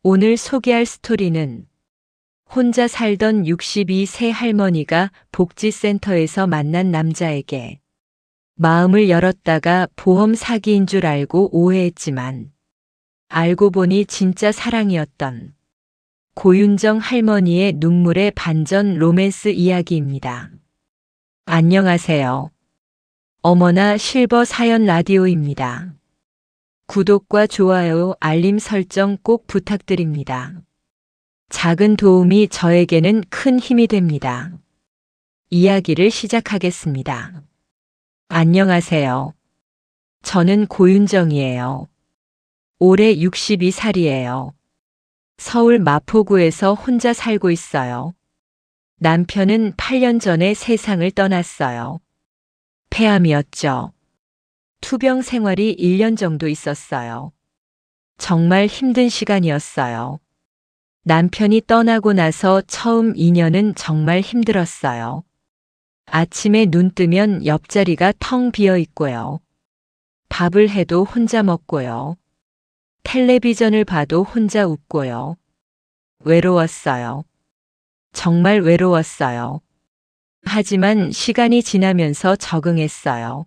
오늘 소개할 스토리는 혼자 살던 62세 할머니가 복지센터에서 만난 남자에게 마음을 열었다가 보험 사기인 줄 알고 오해했지만 알고 보니 진짜 사랑이었던 고윤정 할머니의 눈물의 반전 로맨스 이야기입니다. 안녕하세요. 어머나 실버 사연 라디오입니다. 구독과 좋아요, 알림 설정 꼭 부탁드립니다. 작은 도움이 저에게는 큰 힘이 됩니다. 이야기를 시작하겠습니다. 안녕하세요. 저는 고윤정이에요. 올해 62살이에요. 서울 마포구에서 혼자 살고 있어요. 남편은 8년 전에 세상을 떠났어요. 폐암이었죠. 투병 생활이 1년 정도 있었어요. 정말 힘든 시간이었어요. 남편이 떠나고 나서 처음 2년은 정말 힘들었어요. 아침에 눈 뜨면 옆자리가 텅 비어 있고요. 밥을 해도 혼자 먹고요. 텔레비전을 봐도 혼자 웃고요. 외로웠어요. 정말 외로웠어요. 하지만 시간이 지나면서 적응했어요.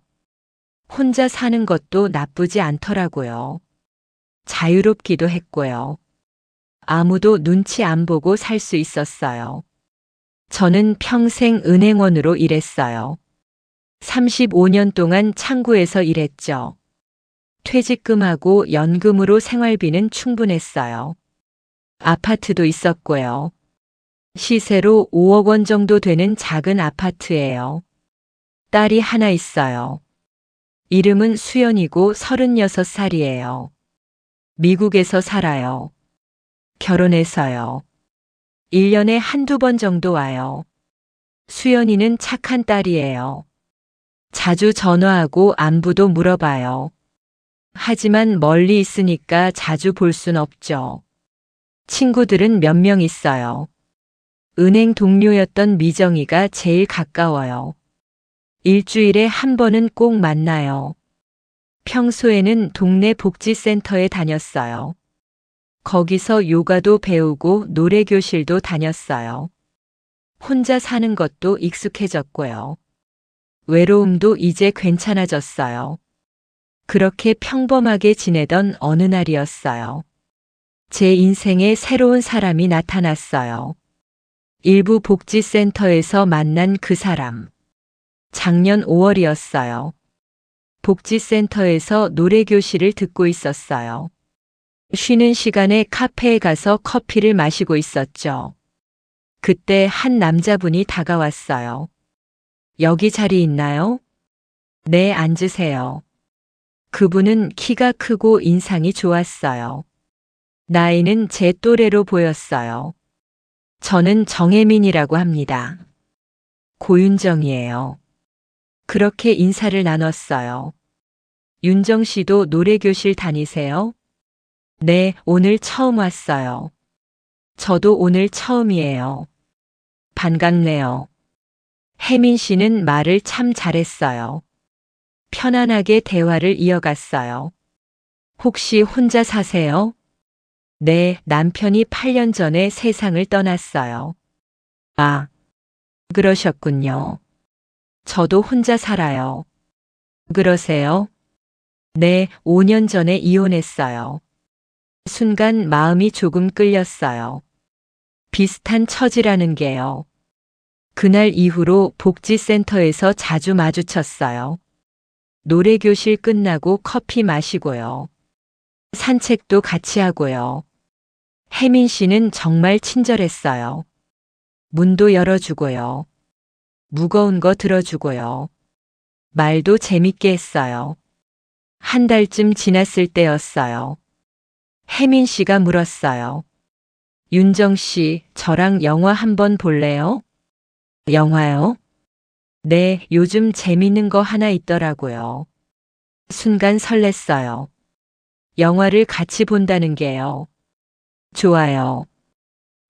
혼자 사는 것도 나쁘지 않더라고요. 자유롭기도 했고요. 아무도 눈치 안 보고 살 수 있었어요. 저는 평생 은행원으로 일했어요. 35년 동안 창구에서 일했죠. 퇴직금하고 연금으로 생활비는 충분했어요. 아파트도 있었고요. 시세로 5억 원 정도 되는 작은 아파트예요. 딸이 하나 있어요. 이름은 수연이고 36살이에요. 미국에서 살아요. 결혼해서요. 1년에 한두 번 정도 와요. 수연이는 착한 딸이에요. 자주 전화하고 안부도 물어봐요. 하지만 멀리 있으니까 자주 볼 순 없죠. 친구들은 몇 명 있어요. 은행 동료였던 미정이가 제일 가까워요. 일주일에 한 번은 꼭 만나요. 평소에는 동네 복지센터에 다녔어요. 거기서 요가도 배우고 노래교실도 다녔어요. 혼자 사는 것도 익숙해졌고요. 외로움도 이제 괜찮아졌어요. 그렇게 평범하게 지내던 어느 날이었어요. 제 인생에 새로운 사람이 나타났어요. 일부 복지센터에서 만난 그 사람. 작년 5월이었어요. 복지센터에서 노래교실을 듣고 있었어요. 쉬는 시간에 카페에 가서 커피를 마시고 있었죠. 그때 한 남자분이 다가왔어요. 여기 자리 있나요? 네, 앉으세요. 그분은 키가 크고 인상이 좋았어요. 나이는 제 또래로 보였어요. 저는 정혜민이라고 합니다. 고윤정이에요. 그렇게 인사를 나눴어요. 윤정 씨도 노래교실 다니세요? 네, 오늘 처음 왔어요. 저도 오늘 처음이에요. 반갑네요. 혜민 씨는 말을 참 잘했어요. 편안하게 대화를 이어갔어요. 혹시 혼자 사세요? 네, 남편이 8년 전에 세상을 떠났어요. 아, 그러셨군요. 저도 혼자 살아요. 그러세요? 네, 5년 전에 이혼했어요. 순간 마음이 조금 끌렸어요. 비슷한 처지라는 게요. 그날 이후로 복지센터에서 자주 마주쳤어요. 노래교실 끝나고 커피 마시고요. 산책도 같이 하고요. 혜민 씨는 정말 친절했어요. 문도 열어주고요. 무거운 거 들어주고요. 말도 재밌게 했어요. 한 달쯤 지났을 때였어요. 혜민 씨가 물었어요. 윤정 씨, 저랑 영화 한번 볼래요? 영화요? 네, 요즘 재밌는 거 하나 있더라고요. 순간 설렜어요. 영화를 같이 본다는 게요. 좋아요.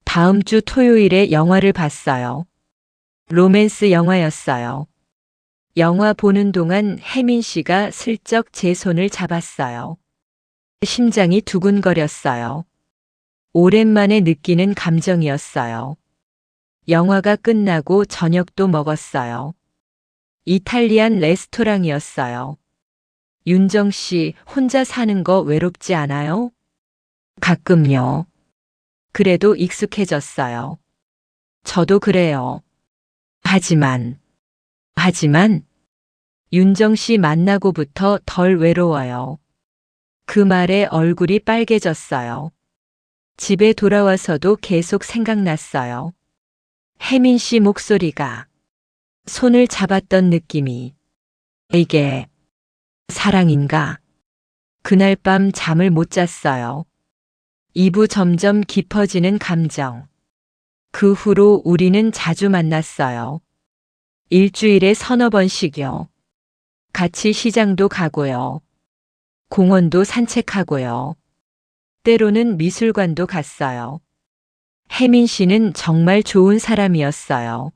다음 주 토요일에 영화를 봤어요. 로맨스 영화였어요. 영화 보는 동안 혜민 씨가 슬쩍 제 손을 잡았어요. 심장이 두근거렸어요. 오랜만에 느끼는 감정이었어요. 영화가 끝나고 저녁도 먹었어요. 이탈리안 레스토랑이었어요. 윤정 씨 혼자 사는 거 외롭지 않아요? 가끔요. 그래도 익숙해졌어요. 저도 그래요. 하지만 윤정 씨 만나고부터 덜 외로워요. 그 말에 얼굴이 빨개졌어요. 집에 돌아와서도 계속 생각났어요. 혜민 씨 목소리가, 손을 잡았던 느낌이, 이게 사랑인가? 그날 밤 잠을 못 잤어요. 이부 점점 깊어지는 감정. 그 후로 우리는 자주 만났어요. 일주일에 서너 번씩요. 같이 시장도 가고요. 공원도 산책하고요. 때로는 미술관도 갔어요. 혜민 씨는 정말 좋은 사람이었어요.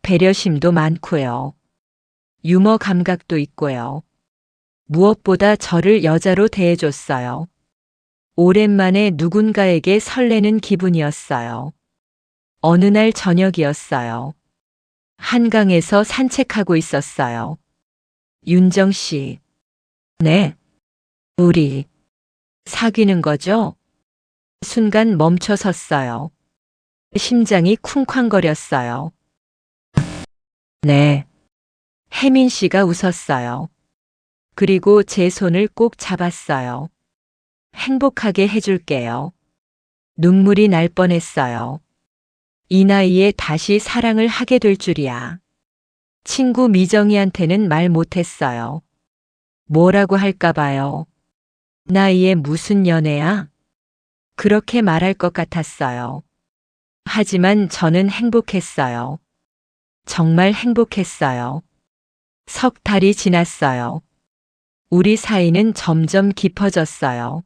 배려심도 많고요. 유머 감각도 있고요. 무엇보다 저를 여자로 대해줬어요. 오랜만에 누군가에게 설레는 기분이었어요. 어느 날 저녁이었어요. 한강에서 산책하고 있었어요. 윤정 씨. 네. 우리 사귀는 거죠? 순간 멈춰 섰어요. 심장이 쿵쾅거렸어요. 네. 혜민 씨가 웃었어요. 그리고 제 손을 꼭 잡았어요. 행복하게 해줄게요. 눈물이 날 뻔했어요. 이 나이에 다시 사랑을 하게 될 줄이야. 친구 미정이한테는 말 못했어요. 뭐라고 할까봐요. 나이에 무슨 연애야? 그렇게 말할 것 같았어요. 하지만 저는 행복했어요. 정말 행복했어요. 석 달이 지났어요. 우리 사이는 점점 깊어졌어요.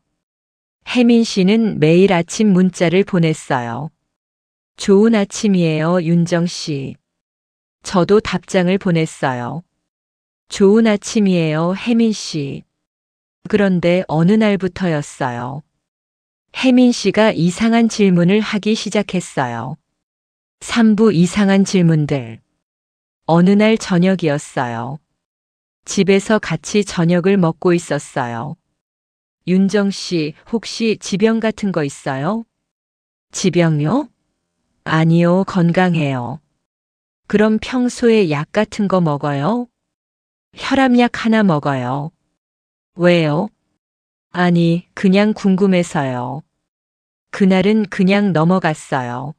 혜민 씨는 매일 아침 문자를 보냈어요. 좋은 아침이에요, 윤정 씨. 저도 답장을 보냈어요. 좋은 아침이에요, 혜민 씨. 그런데 어느 날부터였어요. 혜민 씨가 이상한 질문을 하기 시작했어요. 3부 이상한 질문들. 어느 날 저녁이었어요. 집에서 같이 저녁을 먹고 있었어요. 윤정 씨, 혹시 지병 같은 거 있어요? 지병요? 아니요, 건강해요. 그럼 평소에 약 같은 거 먹어요? 혈압약 하나 먹어요. 왜요? 아니, 그냥 궁금해서요. 그날은 그냥 넘어갔어요.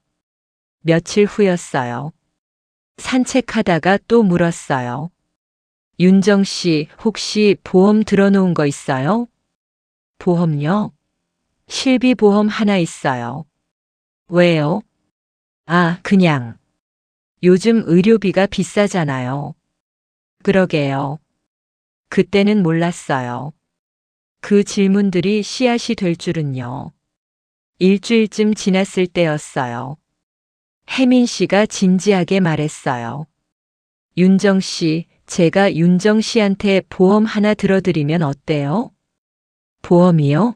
며칠 후였어요. 산책하다가 또 물었어요. 윤정 씨, 혹시 보험 들어놓은 거 있어요? 보험요? 실비보험 하나 있어요. 왜요? 아, 그냥. 요즘 의료비가 비싸잖아요. 그러게요. 그때는 몰랐어요. 그 질문들이 씨앗이 될 줄은요. 일주일쯤 지났을 때였어요. 혜민 씨가 진지하게 말했어요. 윤정 씨, 제가 윤정 씨한테 보험 하나 들어드리면 어때요? 보험이요?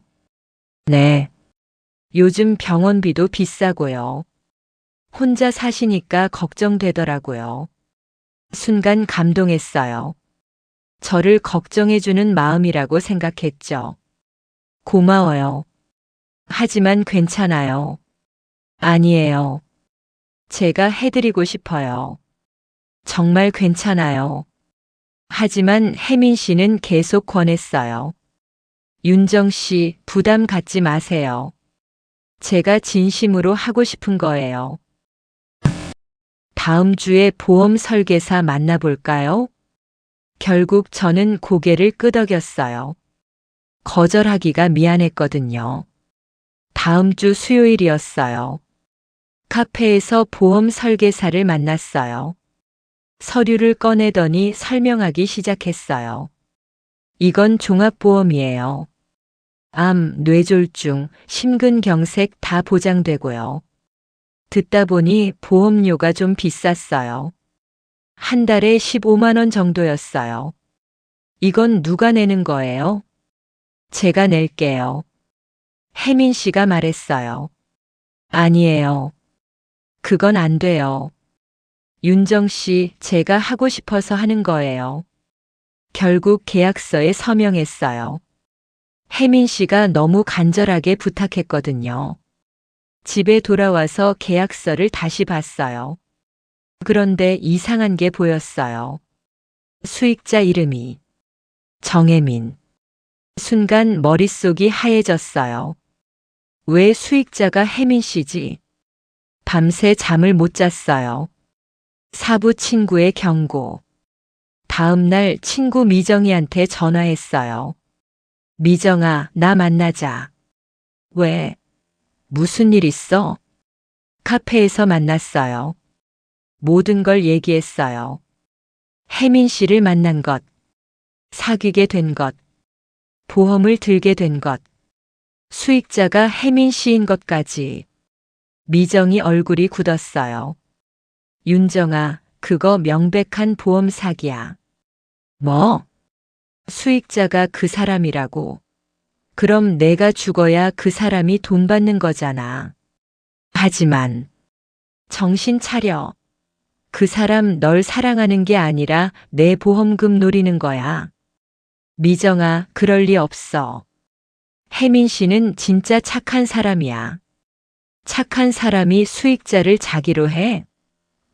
네. 요즘 병원비도 비싸고요. 혼자 사시니까 걱정되더라고요. 순간 감동했어요. 저를 걱정해주는 마음이라고 생각했죠. 고마워요. 하지만 괜찮아요. 아니에요. 제가 해드리고 싶어요. 정말 괜찮아요. 하지만 혜민 씨는 계속 권했어요. 윤정 씨, 부담 갖지 마세요. 제가 진심으로 하고 싶은 거예요. 다음 주에 보험 설계사 만나볼까요? 결국 저는 고개를 끄덕였어요. 거절하기가 미안했거든요. 다음 주 수요일이었어요. 카페에서 보험 설계사를 만났어요. 서류를 꺼내더니 설명하기 시작했어요. 이건 종합보험이에요. 암, 뇌졸중, 심근경색 다 보장되고요. 듣다 보니 보험료가 좀 비쌌어요. 한 달에 15만 원 정도였어요. 이건 누가 내는 거예요? 제가 낼게요. 혜민 씨가 말했어요. 아니에요. 그건 안 돼요. 윤정 씨, 제가 하고 싶어서 하는 거예요. 결국 계약서에 서명했어요. 혜민 씨가 너무 간절하게 부탁했거든요. 집에 돌아와서 계약서를 다시 봤어요. 그런데 이상한 게 보였어요. 수익자 이름이 정혜민. 순간 머릿속이 하얘졌어요. 왜 수익자가 혜민 씨지? 밤새 잠을 못 잤어요. 사부 친구의 경고. 다음 날 친구 미정이한테 전화했어요. 미정아, 나 만나자. 왜? 무슨 일 있어? 카페에서 만났어요. 모든 걸 얘기했어요. 혜민 씨를 만난 것, 사귀게 된 것, 보험을 들게 된 것, 수익자가 혜민 씨인 것까지. 미정이 얼굴이 굳었어요. 윤정아, 그거 명백한 보험 사기야. 뭐? 수익자가 그 사람이라고. 그럼 내가 죽어야 그 사람이 돈 받는 거잖아. 하지만 정신 차려. 그 사람 널 사랑하는 게 아니라 내 보험금 노리는 거야. 미정아, 그럴 리 없어. 혜민 씨는 진짜 착한 사람이야. 착한 사람이 수익자를 자기로 해?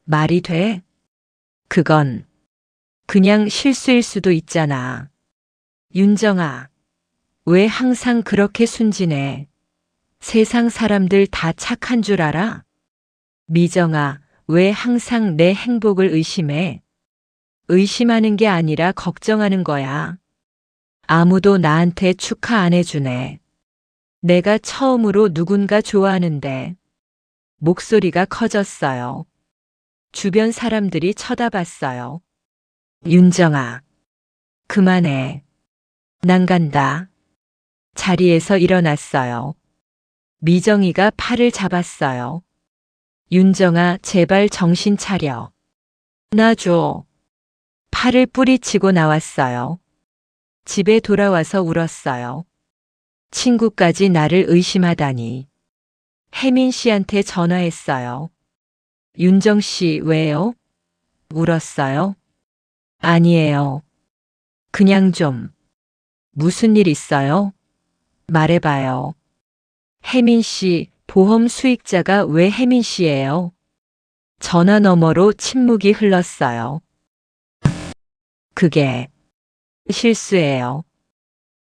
말이 돼? 그건 그냥 실수일 수도 있잖아. 윤정아, 왜 항상 그렇게 순진해? 세상 사람들 다 착한 줄 알아? 미정아, 왜 항상 내 행복을 의심해? 의심하는 게 아니라 걱정하는 거야. 아무도 나한테 축하 안 해주네. 내가 처음으로 누군가 좋아하는데. 목소리가 커졌어요. 주변 사람들이 쳐다봤어요. 윤정아, 그만해. 난 간다. 자리에서 일어났어요. 미정이가 팔을 잡았어요. 윤정아, 제발 정신 차려. 놔줘. 팔을 뿌리치고 나왔어요. 집에 돌아와서 울었어요. 친구까지 나를 의심하다니. 혜민 씨한테 전화했어요. 윤정 씨, 왜요? 울었어요? 아니에요. 그냥 좀. 무슨 일 있어요? 말해봐요. 혜민 씨, 보험 수익자가 왜 혜민 씨예요? 전화 너머로 침묵이 흘렀어요. 그게 실수예요.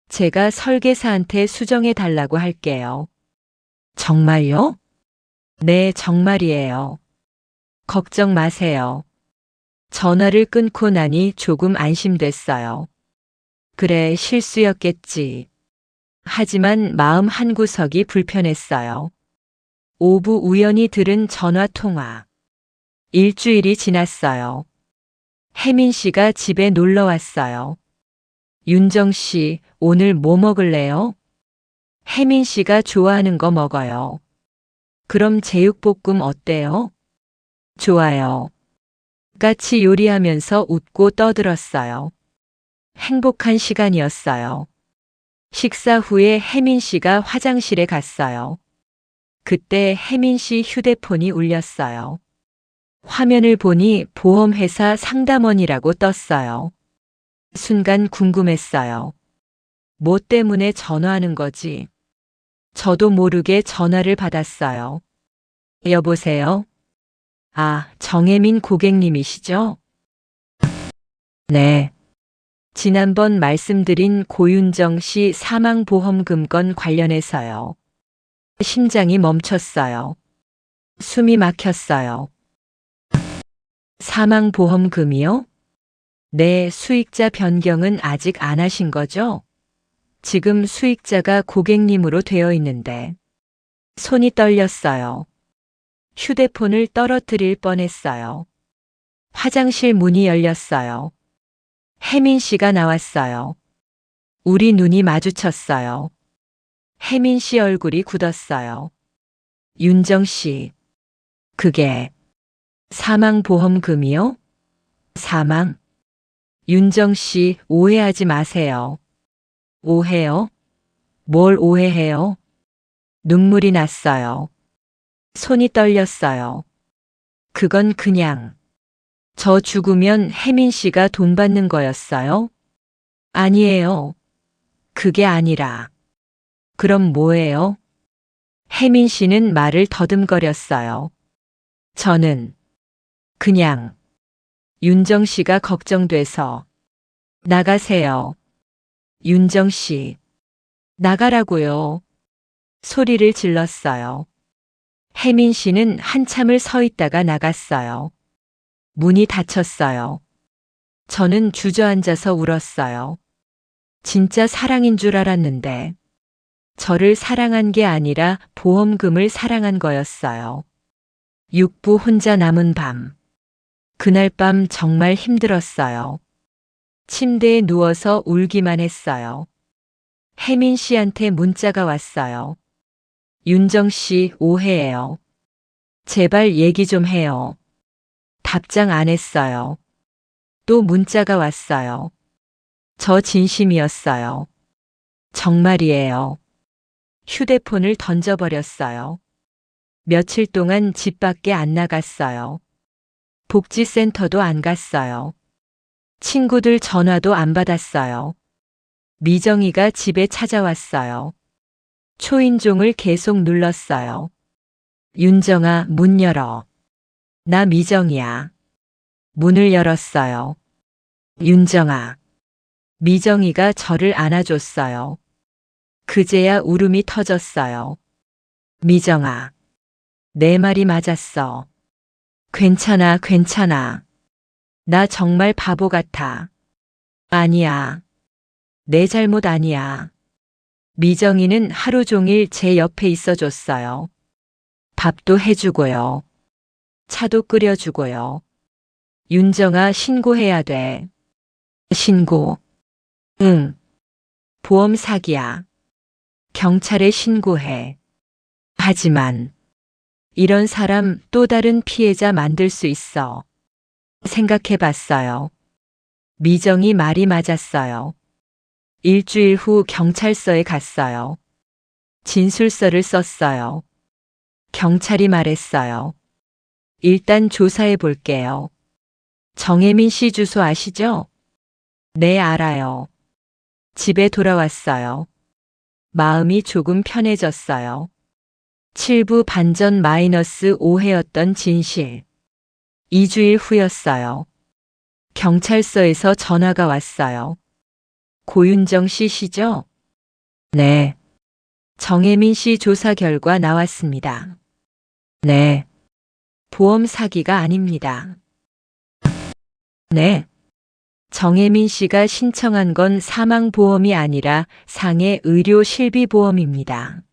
제가 설계사한테 수정해 달라고 할게요. 정말요? 네, 정말이에요. 걱정 마세요. 전화를 끊고 나니 조금 안심됐어요. 그래, 실수였겠지. 하지만 마음 한구석이 불편했어요. 오후 우연히 들은 전화 통화. 일주일이 지났어요. 혜민 씨가 집에 놀러 왔어요. 윤정 씨, 오늘 뭐 먹을래요? 혜민 씨가 좋아하는 거 먹어요. 그럼 제육볶음 어때요? 좋아요. 같이 요리하면서 웃고 떠들었어요. 행복한 시간이었어요. 식사 후에 혜민 씨가 화장실에 갔어요. 그때 혜민 씨 휴대폰이 울렸어요. 화면을 보니 보험회사 상담원이라고 떴어요. 순간 궁금했어요. 뭐 때문에 전화하는 거지? 저도 모르게 전화를 받았어요. 여보세요? 아, 정혜민 고객님이시죠? 네. 지난번 말씀드린 고윤정 씨 사망보험금 건 관련해서요. 심장이 멈췄어요. 숨이 막혔어요. 사망보험금이요? 네, 수익자 변경은 아직 안 하신 거죠? 지금 수익자가 고객님으로 되어 있는데. 손이 떨렸어요. 휴대폰을 떨어뜨릴 뻔했어요. 화장실 문이 열렸어요. 혜민 씨가 나왔어요. 우리 눈이 마주쳤어요. 혜민 씨 얼굴이 굳었어요. 윤정 씨, 그게 사망보험금이요? 사망? 윤정 씨, 오해하지 마세요. 오해요? 뭘 오해해요? 눈물이 났어요. 손이 떨렸어요. 그건 그냥 저 죽으면 혜민 씨가 돈 받는 거였어요? 아니에요. 그게 아니라. 그럼 뭐예요? 혜민 씨는 말을 더듬거렸어요. 저는 그냥 윤정 씨가 걱정돼서. 나가세요. 윤정 씨. 나가라고요. 소리를 질렀어요. 혜민 씨는 한참을 서 있다가 나갔어요. 문이 닫혔어요. 저는 주저앉아서 울었어요. 진짜 사랑인 줄 알았는데 저를 사랑한 게 아니라 보험금을 사랑한 거였어요. 육부 혼자 남은 밤. 그날 밤 정말 힘들었어요. 침대에 누워서 울기만 했어요. 혜민 씨한테 문자가 왔어요. 윤정 씨 오해해요. 제발 얘기 좀 해요. 답장 안 했어요. 또 문자가 왔어요. 저 진심이었어요. 정말이에요. 휴대폰을 던져버렸어요. 며칠 동안 집 밖에 안 나갔어요. 복지센터도 안 갔어요. 친구들 전화도 안 받았어요. 미정이가 집에 찾아왔어요. 초인종을 계속 눌렀어요. 윤정아, 문 열어. 나 미정이야. 문을 열었어요. 윤정아. 미정이가 저를 안아줬어요. 그제야 울음이 터졌어요. 미정아. 내 말이 맞았어. 괜찮아, 괜찮아. 나 정말 바보 같아. 아니야. 내 잘못 아니야. 미정이는 하루 종일 제 옆에 있어줬어요. 밥도 해주고요. 차도 끓여주고요. 윤정아, 신고해야 돼. 신고. 응. 보험 사기야. 경찰에 신고해. 하지만 이런 사람 또 다른 피해자 만들 수 있어. 생각해 봤어요. 미정이 말이 맞았어요. 일주일 후 경찰서에 갔어요. 진술서를 썼어요. 경찰이 말했어요. 일단 조사해 볼게요. 정혜민 씨 주소 아시죠? 네, 알아요. 집에 돌아왔어요. 마음이 조금 편해졌어요. 7부 반전 -5회였던 진실. 2주일 후였어요. 경찰서에서 전화가 왔어요. 고윤정 씨시죠? 네. 정혜민 씨 조사 결과 나왔습니다. 네. 보험 사기가 아닙니다. 네. 정혜민 씨가 신청한 건 사망보험이 아니라 상해 의료 실비보험입니다.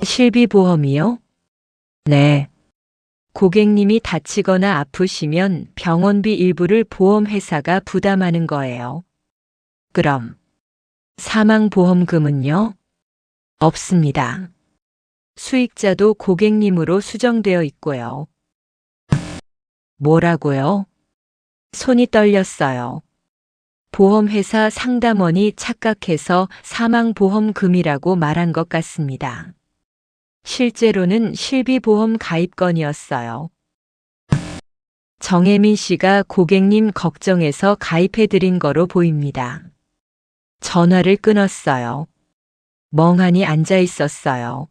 실비보험이요? 네. 고객님이 다치거나 아프시면 병원비 일부를 보험회사가 부담하는 거예요. 그럼 사망보험금은요? 없습니다. 수익자도 고객님으로 수정되어 있고요. 뭐라고요? 손이 떨렸어요. 보험회사 상담원이 착각해서 사망보험금이라고 말한 것 같습니다. 실제로는 실비보험 가입건이었어요. 정혜민 씨가 고객님 걱정해서 가입해드린 거로 보입니다. 전화를 끊었어요. 멍하니 앉아 있었어요.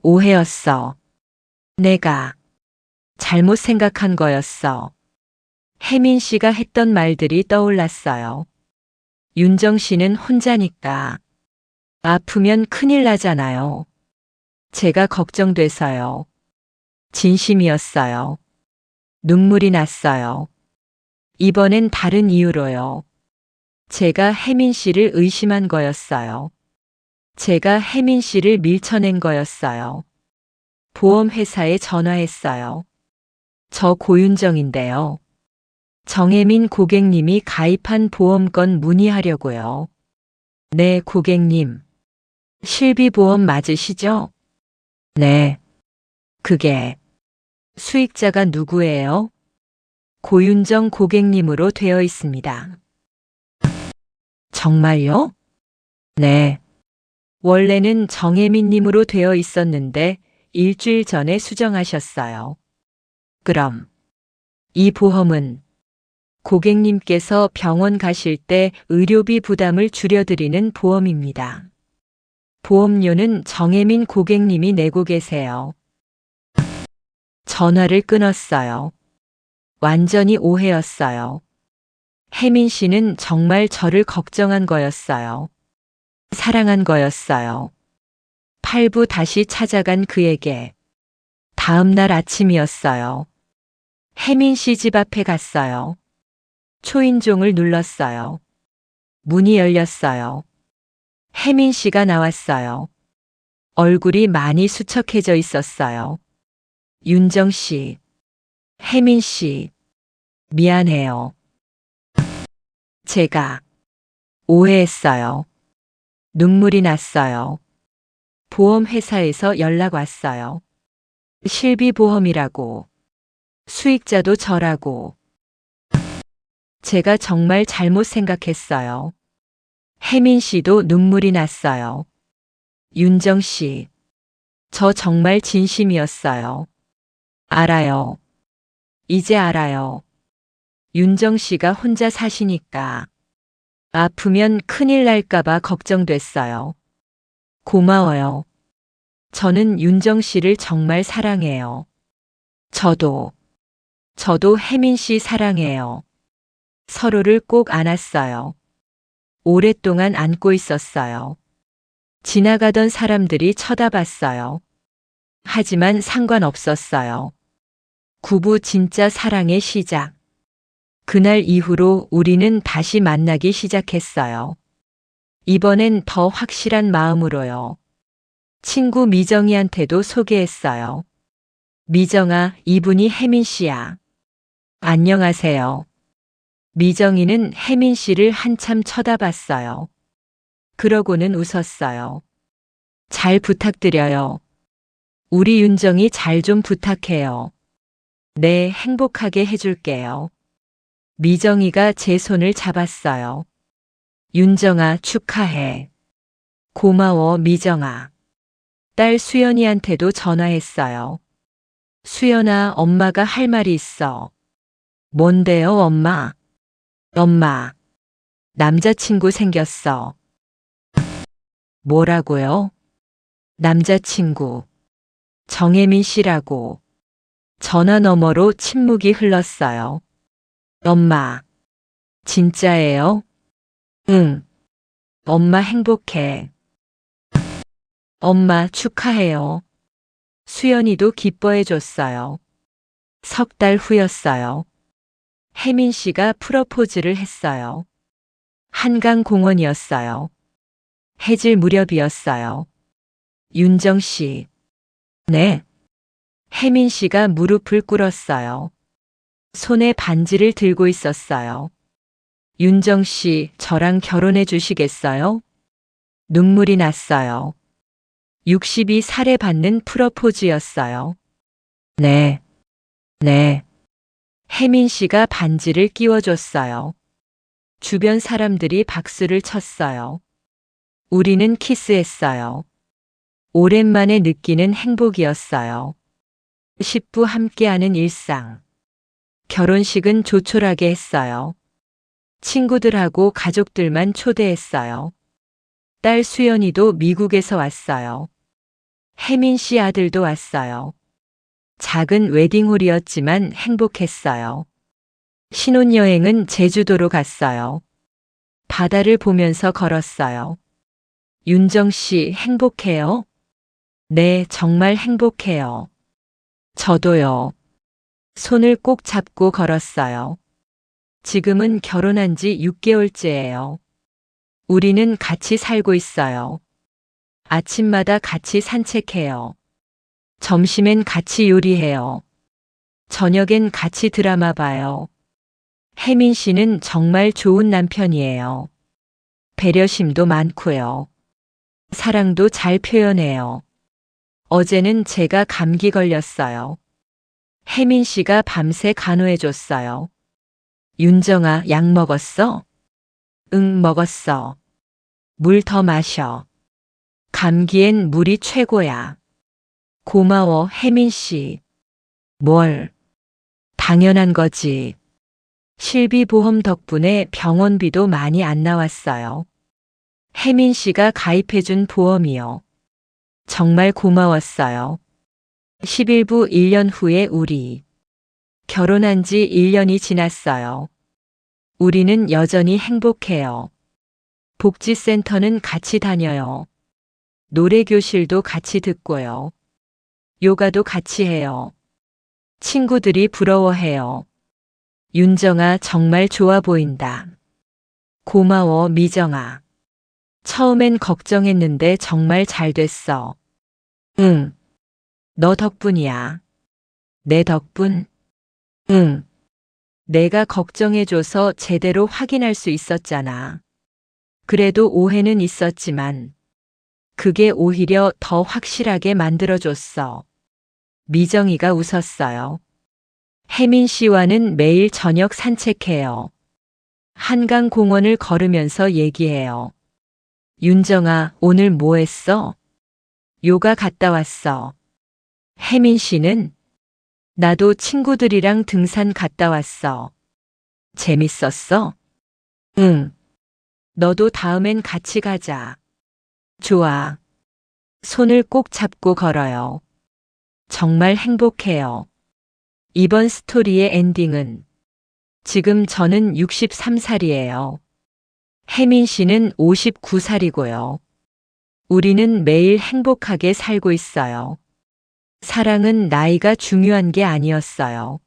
오해였어. 내가 잘못 생각한 거였어. 혜민 씨가 했던 말들이 떠올랐어요. 윤정 씨는 혼자니까. 아프면 큰일 나잖아요. 제가 걱정돼서요. 진심이었어요. 눈물이 났어요. 이번엔 다른 이유로요. 제가 혜민 씨를 의심한 거였어요. 제가 혜민 씨를 밀쳐낸 거였어요. 보험회사에 전화했어요. 저 고윤정인데요. 정혜민 고객님이 가입한 보험건 문의하려고요. 네, 고객님. 실비보험 맞으시죠? 네. 그게 수익자가 누구예요? 고윤정 고객님으로 되어 있습니다. 정말요? 네. 원래는 정혜민님으로 되어 있었는데 일주일 전에 수정하셨어요. 그럼 이 보험은 고객님께서 병원 가실 때 의료비 부담을 줄여드리는 보험입니다. 보험료는 정혜민 고객님이 내고 계세요. 전화를 끊었어요. 완전히 오해였어요. 혜민 씨는 정말 저를 걱정한 거였어요. 사랑한 거였어요. 8부 다시 찾아간 그에게 다음 날 아침이었어요. 혜민 씨 집 앞에 갔어요. 초인종을 눌렀어요. 문이 열렸어요. 혜민 씨가 나왔어요. 얼굴이 많이 수척해져 있었어요. 윤정 씨, 혜민 씨, 미안해요. 제가 오해했어요. 눈물이 났어요. 보험회사에서 연락 왔어요. 실비보험이라고. 수익자도 저라고. 제가 정말 잘못 생각했어요. 혜민 씨도 눈물이 났어요. 윤정 씨, 저 정말 진심이었어요. 알아요. 이제 알아요. 윤정 씨가 혼자 사시니까 아프면 큰일 날까봐 걱정됐어요. 고마워요. 저는 윤정 씨를 정말 사랑해요. 저도 혜민 씨 사랑해요. 서로를 꼭 안았어요. 오랫동안 안고 있었어요. 지나가던 사람들이 쳐다봤어요. 하지만 상관없었어요. 구부 진짜 사랑의 시작. 그날 이후로 우리는 다시 만나기 시작했어요. 이번엔 더 확실한 마음으로요. 친구 미정이한테도 소개했어요. 미정아, 이분이 혜민 씨야. 안녕하세요. 미정이는 혜민 씨를 한참 쳐다봤어요. 그러고는 웃었어요. 잘 부탁드려요. 우리 윤정이 잘 좀 부탁해요. 네, 행복하게 해줄게요. 미정이가 제 손을 잡았어요. 윤정아, 축하해. 고마워, 미정아. 딸 수연이한테도 전화했어요. 수연아, 엄마가 할 말이 있어. 뭔데요, 엄마? 엄마, 남자친구 생겼어. 뭐라고요? 남자친구. 정혜민 씨라고. 전화 너머로 침묵이 흘렀어요. 엄마, 진짜예요? 응. 엄마 행복해. 엄마 축하해요. 수연이도 기뻐해 줬어요. 석 달 후였어요. 혜민 씨가 프러포즈를 했어요. 한강공원이었어요. 해질 무렵이었어요. 윤정 씨. 네. 혜민 씨가 무릎을 꿇었어요. 손에 반지를 들고 있었어요. 윤정 씨, 저랑 결혼해 주시겠어요? 눈물이 났어요. 62살에 받는 프러포즈였어요. 네. 네. 혜민 씨가 반지를 끼워줬어요. 주변 사람들이 박수를 쳤어요. 우리는 키스했어요. 오랜만에 느끼는 행복이었어요. 10부 함께하는 일상. 결혼식은 조촐하게 했어요. 친구들하고 가족들만 초대했어요. 딸 수연이도 미국에서 왔어요. 혜민 씨 아들도 왔어요. 작은 웨딩홀이었지만 행복했어요. 신혼여행은 제주도로 갔어요. 바다를 보면서 걸었어요. 윤정 씨 행복해요? 네, 정말 행복해요. 저도요. 손을 꼭 잡고 걸었어요. 지금은 결혼한 지 6개월째예요. 우리는 같이 살고 있어요. 아침마다 같이 산책해요. 점심엔 같이 요리해요. 저녁엔 같이 드라마 봐요. 혜민 씨는 정말 좋은 남편이에요. 배려심도 많고요. 사랑도 잘 표현해요. 어제는 제가 감기 걸렸어요. 혜민 씨가 밤새 간호해줬어요. 윤정아, 약 먹었어? 응, 먹었어. 물 더 마셔. 감기엔 물이 최고야. 고마워, 혜민 씨. 뭘? 당연한 거지. 실비보험 덕분에 병원비도 많이 안 나왔어요. 혜민 씨가 가입해준 보험이요. 정말 고마웠어요. 11부 1년 후에 우리. 결혼한 지 1년이 지났어요. 우리는 여전히 행복해요. 복지센터는 같이 다녀요. 노래교실도 같이 듣고요. 요가도 같이 해요. 친구들이 부러워해요. 윤정아, 정말 좋아 보인다. 고마워, 미정아. 처음엔 걱정했는데 정말 잘 됐어. 응. 너 덕분이야. 내 덕분? 응. 내가 걱정해줘서 제대로 확인할 수 있었잖아. 그래도 오해는 있었지만, 그게 오히려 더 확실하게 만들어줬어. 미정이가 웃었어요. 혜민 씨와는 매일 저녁 산책해요. 한강공원을 걸으면서 얘기해요. 윤정아, 오늘 뭐 했어? 요가 갔다 왔어. 혜민 씨는? 나도 친구들이랑 등산 갔다 왔어. 재밌었어? 응. 너도 다음엔 같이 가자. 좋아. 손을 꼭 잡고 걸어요. 정말 행복해요. 이번 스토리의 엔딩은 지금 저는 63살이에요. 혜민 씨는 59살이고요. 우리는 매일 행복하게 살고 있어요. 사랑은 나이가 중요한 게 아니었어요.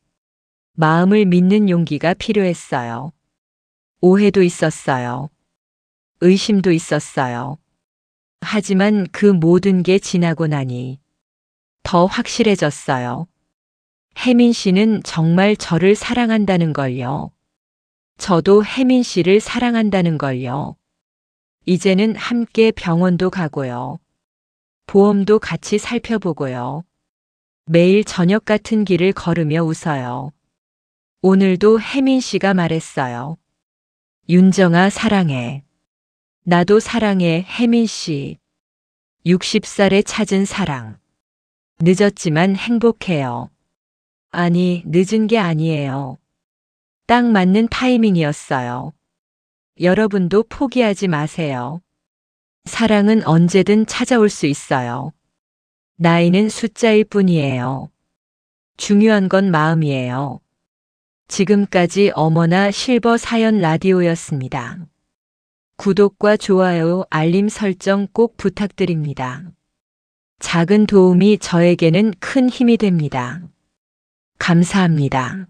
마음을 믿는 용기가 필요했어요. 오해도 있었어요. 의심도 있었어요. 하지만 그 모든 게 지나고 나니 더 확실해졌어요. 혜민 씨는 정말 저를 사랑한다는 걸요. 저도 혜민 씨를 사랑한다는 걸요. 이제는 함께 병원도 가고요. 보험도 같이 살펴보고요. 매일 저녁 같은 길을 걸으며 웃어요. 오늘도 혜민 씨가 말했어요. 윤정아, 사랑해. 나도 사랑해, 혜민 씨. 60살에 찾은 사랑. 늦었지만 행복해요. 아니, 늦은 게 아니에요. 딱 맞는 타이밍이었어요. 여러분도 포기하지 마세요. 사랑은 언제든 찾아올 수 있어요. 나이는 숫자일 뿐이에요. 중요한 건 마음이에요. 지금까지 어머나 실버 사연 라디오였습니다. 구독과 좋아요, 알림 설정 꼭 부탁드립니다. 작은 도움이 저에게는 큰 힘이 됩니다. 감사합니다.